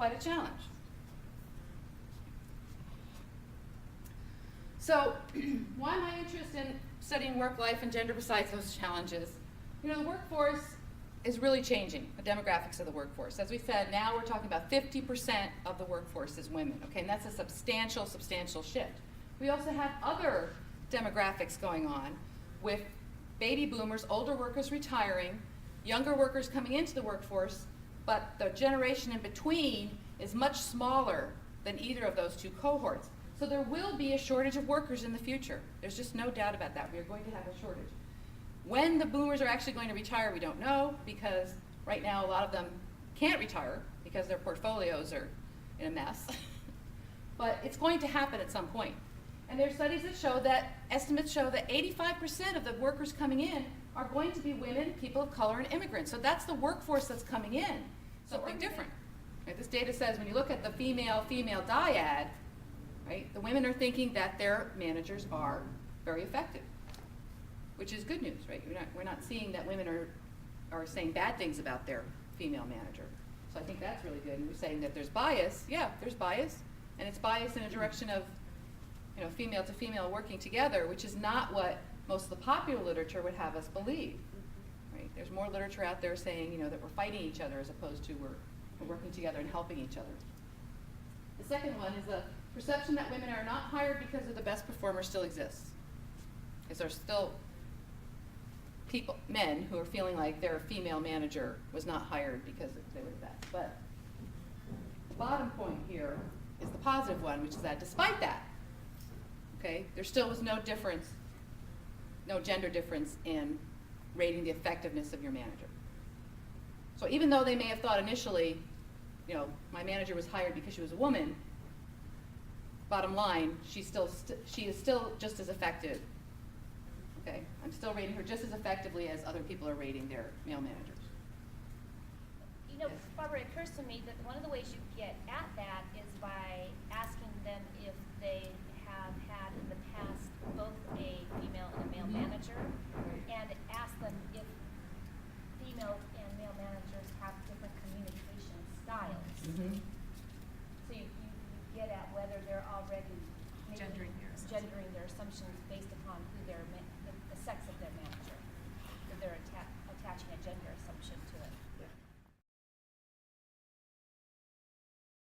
quite a challenge. So why am I interested in studying work life and gender besides those challenges? You know, the workforce is really changing, the demographics of the workforce. As we said, now we're talking about 50% of the workforce is women, okay, and that's a substantial, substantial shift. We also have other demographics going on with baby boomers, older workers retiring, younger workers coming into the workforce, but the generation in between is much smaller than either of those two cohorts. So there will be a shortage of workers in the future. There's just no doubt about that. We are going to have a shortage. When the boomers are actually going to retire, we don't know, because right now a lot of them can't retire because their portfolios are in a mess. But it's going to happen at some point. And there are studies that show that, estimates show that 85% of the workers coming in are going to be women, people of color, and immigrants. So that's the workforce that's coming in. Something different. Right? This data says when you look at the female-female dyad, right, the women are thinking that their managers are very effective, which is good news, right? We're not seeing that women are saying bad things about their female manager. So I think that's really good. And we're saying that there's bias. Yeah, there's bias. And it's bias in a direction of, you know, female to female working together, which is not what most of the popular literature would have us believe. Right? There's more literature out there saying, you know, that we're fighting each other as opposed to we're working together and helping each other. The second one is the perception that women are not hired because of the best performers still exists. Because there's still men who are feeling like their female manager was not hired because they were the best. But the bottom point here is the positive one, which is that despite that, okay, there still was no difference, no gender difference in rating the effectiveness of your manager. So even though they may have thought initially, you know, my manager was hired because she was a woman, bottom line, she is still just as effective. Okay, I'm still rating her just as effectively as other people are rating their male managers. You know, Yes. Barbara, it occurs to me that one of the ways you get at that is by asking them if they have had in the past both a female and a male manager, and ask them if female and male managers have different communication styles. Mm-hmm. So you get at whether they're already maybe gendering their assumptions based upon who their the sex of their manager, if they're attaching a gender assumption to it.